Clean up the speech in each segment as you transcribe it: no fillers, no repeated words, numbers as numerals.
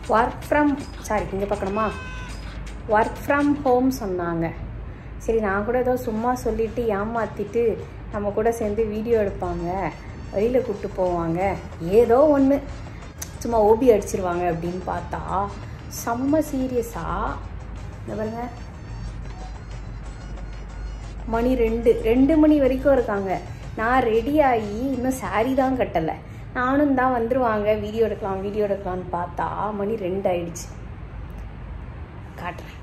இங்கே பார்க்கணுமா, work from home சொன்னாங்க. சரி, நான் கூட ஏதோ சும்மா சொல்லிவிட்டு ஏமாற்றிட்டு நம்ம கூட சேர்ந்து வீடியோ எடுப்பாங்க, வெளியில் கூப்பிட்டு போவாங்க, ஏதோ ஒன்று சும்மா ஓபி அடிச்சிருவாங்க அப்படின்னு பார்த்தா செம்ம சீரியஸாக. இந்த பாருங்க, மணி 2 மணி வரைக்கும் இருக்காங்க. நான் ரெடி ஆகி இன்னும் சாரி தான் கட்டலை. நானும் தான் வந்துடுவாங்க, வீடியோ எடுக்கலாம்னு பார்த்தா மணி 2 ஆயிடுச்சு. காட்டுறேன்.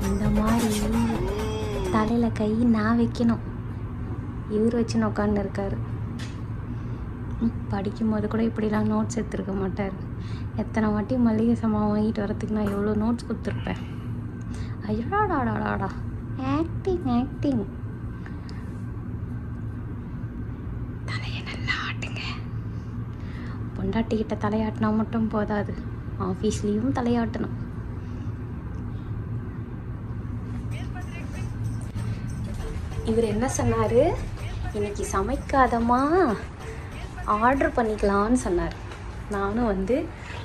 இந்த மாதிரி தலையில் கை நான் வைக்கணும். இவர் வச்சுன்னு உட்காந்து இருக்காரு. படிக்கும்போது கூட இப்படிலாம் நோட்ஸ் எடுத்துருக்க மாட்டார். எத்தனை வாட்டி மளிகை சாமான் வாங்கிட்டு வரத்துக்கு நான் எவ்வளோ நோட்ஸ் கொடுத்துருப்பேன். ஐயோடாடாடாடா, ஆக்டிங். தலையை நல்லா ஆட்டுங்க. பொண்டாட்டிக்கிட்ட தலையாட்டினா மட்டும் போதாது, ஆஃபீஸ்லேயும் தலையாட்டணும். இவர் என்ன சொன்னார், இன்னைக்கு சமைக்காதம்மா ஆர்டர் பண்ணிக்கலான்னு சொன்னார். நானும் வந்து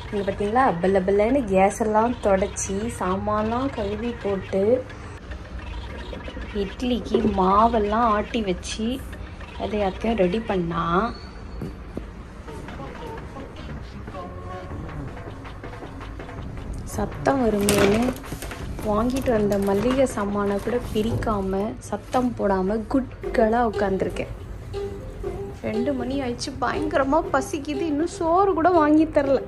இங்கே பார்த்தீங்களா, பெல்லன்னு கேஸ் எல்லாம் தொடச்சி சாமான்லாம் கழுவி போட்டு இட்லிக்கு மாவெல்லாம் ஆட்டி வச்சு எல்லாத்தையும் ரெடி பண்ணா சத்தம் வருமேனு வாங்கிட்டு வந்த மல்லிகை சாமானை கூட பிரிக்காமல் சத்தம் போடாமல் குட்களாக உட்காந்துருக்கேன். 2 மணி ஆயிடுச்சு, பயங்கரமாக பசிக்குது. இன்னும் சோறு கூட வாங்கி தரல.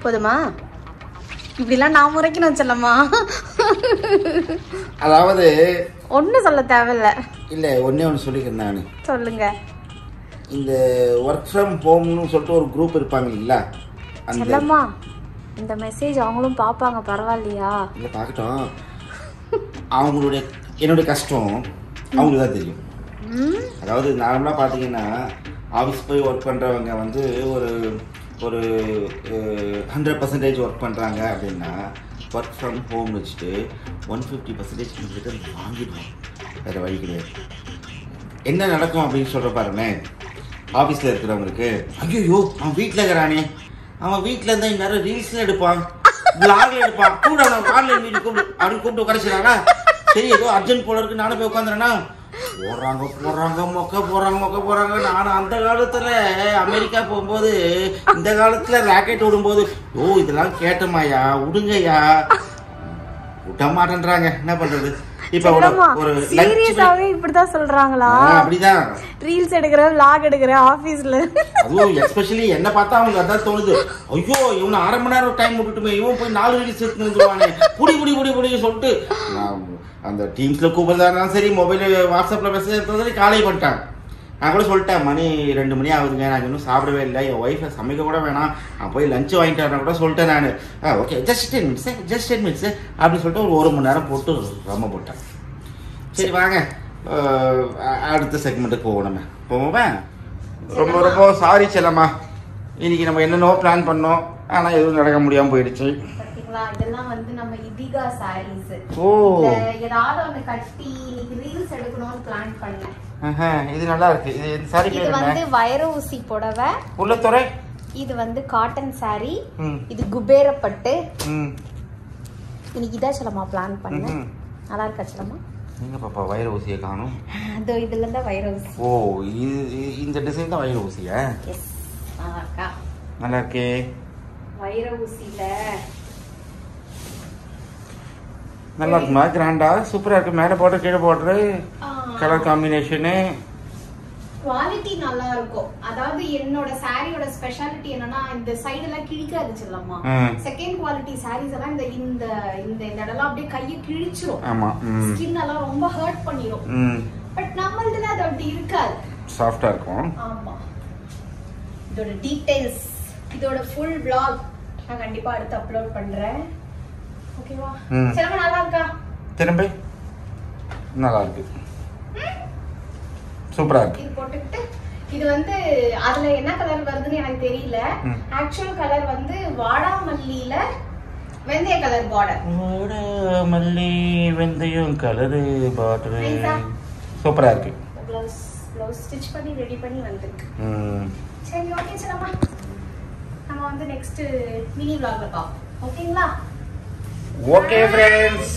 போதுமா? இப்படிலாம் நான் முறைக்கணும் செல்லம்மா. அதாவது ஒன்றும் சொல்ல தேவையில்ல. இல்லை, ஒன்று சொல்லிக்கிறேன் நான். சொல்லுங்க. இந்த ஒர்க் ஃப்ரம் ஹோம்னு சொல்லிட்டு ஒரு குரூப் இருப்பாங்க இல்ல, செல்லம்மா இந்த மெசேஜ் அவங்களும் பார்ப்பாங்க, பரவாயில்லையா? இல்லை, பார்க்கட்டும். அவங்களுடைய என்னுடைய கஷ்டம் அவங்களுக்கு தான் தெரியும். அதாவது நார்மலாக பார்த்தீங்கன்னா ஆஃபீஸ் போய் ஒர்க் பண்ணுறவங்க வந்து ஒரு 100% ஒர்க் பண்ணுறாங்க அப்படின்னா ஒர்க் ஃப்ரம் ஹோம் வச்சுட்டு 150% வாங்கிடுவோம். வேறு வழி கிடையாது. என்ன நடக்கும் அப்படின்னு சொல்கிற பாருங்களேன். ஆஃபீஸில் இருக்கிறவங்களுக்கு, ஐயோ அவன் வீட்டில் இருக்கிறானே, அவன் வீட்டில் இருந்தால் இந்நேரம் ரீல்ஸில் எடுப்பான், விளாகில் எடுப்பான், கூட நான் ஆன்லைன் வீடியோ அப்படின்னு கூப்பிட்டு உட்காந்துக்கிறானா. சரி, ஏதோ அர்ஜென்ட் போல இருக்கு, நானும் போய் உட்காந்துறேன்னா மொக்க போறாங்க. நான் அந்த காலத்துல அமெரிக்கா போகும்போது, இந்த காலத்துல ராக்கெட் விடும்போது, இதெல்லாம் கேட்டமாயா, விடுங்கய்யா, விட மாட்டேன்றாங்க. என்ன பண்றது? இப்ப ஒரு சீரியஸாவே இப்படிதான் சொல்றாங்களா? அப்படிதான் ரீல்ஸ் எடுக்கிற, vlog எடுக்கிற ஆபீஸ்ல. அதுவும் எஸ்பெஷலி என்ன பார்த்தா அவங்க அதான் தோணுது, ஐயோ இவனை 1/2 மணி நேரம் டைம் விட்டுட்டுமே, இவன் போய் 4 ரீல்ஸ் எடுத்து வந்துருவானே, புடி சொல்லிட்டு அந்த டீம்ஸ்ல கூப்பிடுறதா சரி, மொபைல் வாட்ஸ்அப்ல மெசேஜ் சரி, காலை பண்ணிட்டாங்க. நான் கூட சொல்லிட்டேன், மணி 2 மணி ஆகுதுங்க, நான் இன்னும் சாப்பிடவே இல்லை, என் ஒய்ஃபை சமைக்க கூட வேணாம், நான் போய் லஞ்சு வாங்கிட்டு வரேன் கூட சொல்லிட்டேன் நான். ஓகே, ஜஸ்ட் 10 மினிட்ஸ் அப்படின்னு சொல்லிட்டு ஒரு 1 மணி நேரம் போட்டு ரொம்ப போட்டேன். சரி வாங்க, அடுத்த செக்மெண்ட்டுக்கு போவோமே. ரொம்ப சாரி செல்லம்மா, இன்னைக்கு நம்ம என்னென்னோ பிளான் பண்ணோம், ஆனால் எதுவும் நடக்க முடியாமல் போயிடுச்சு. இதெல்லாம் வந்து நம்ம இதிகா சாரீஸ். ஏதாவது ஒன்னு கட்டி இன்னைக்கு ரீல்ஸ் எடுக்கணும்னு பிளான் பண்ணேன். இது நல்லா இருக்கு. இது சாரி இது வந்து வைர ஊசி புடவை, உள்ளத்துறை. இது வந்து காட்டன் சாரி, இது குபேரப்பட்டு. இன்னைக்கு இதான் செல்லம்மா பிளான் பண்ணேன். நல்லா இருக்கா செல்லம்மா? எங்க பாப்பா வைர ஊசியை காணும்? அதோ இதுல இருந்தா வைர ஊசி. ஓ, இந்த டிசைன் தான் வைர ஊசியா? எஸ், நல்லா இருக்கா? நல்லா இருக்கே. வைர ஊசியில நல்லா இருக்குமா? கிராண்டா சூப்பரா இருக்கு. மேல போட்டு கீழே போடுற கலர் காம்பினேஷனு குவாலிட்டி நல்லா இருக்கும். அதாவது என்னோட சாரியோட ஸ்பெஷாலிட்டி என்னன்னா இந்த சைடு எல்லாம் கிழிக்காது சொல்லலாமா. செகண்ட் குவாலிட்டி சாரீஸ் எல்லாம் இந்த இந்த இந்த இடம்லாம் அப்படியே கையை கிழிச்சிரும். ஆமா, ஸ்கின் எல்லாம் ரொம்ப ஹர்ட் பண்ணிரும். பட் நம்மளதுல அது அப்படி இருக்காது, சாஃப்டா இருக்கும். ஆமா. இதோட டீடைல்ஸ், இதோட ஃபுல் vlog நான் கண்டிப்பா அடுத்து அப்லோட் பண்றேன். ஓகேவா? செலவு நல்லா இருக்கா? திரும்ப நல்லா இருக்கு, சூப்பரா இருக்கு. இது போட்டுக்கிட்டு இது வந்து அதுல என்ன கலர் வருதுன்னு எனக்கு தெரியல. ஆக்சுவல் கலர் வந்து வாடாமல்லியில வெந்தய கலர் பார்டர். வாடாமல்லி வெந்தயம் கலர் பார்டர் சூப்பரா இருக்கு. ப்ளவுஸ் ஸ்டிட்ச் பண்ணி ரெடி பண்ணி வந்திருக்கு. சரி, ஓகே சொல்லமா. நம்ம வந்து நெக்ஸ்ட் மினி vlogல பாப்போம். ஓகேங்களா? Okay friends.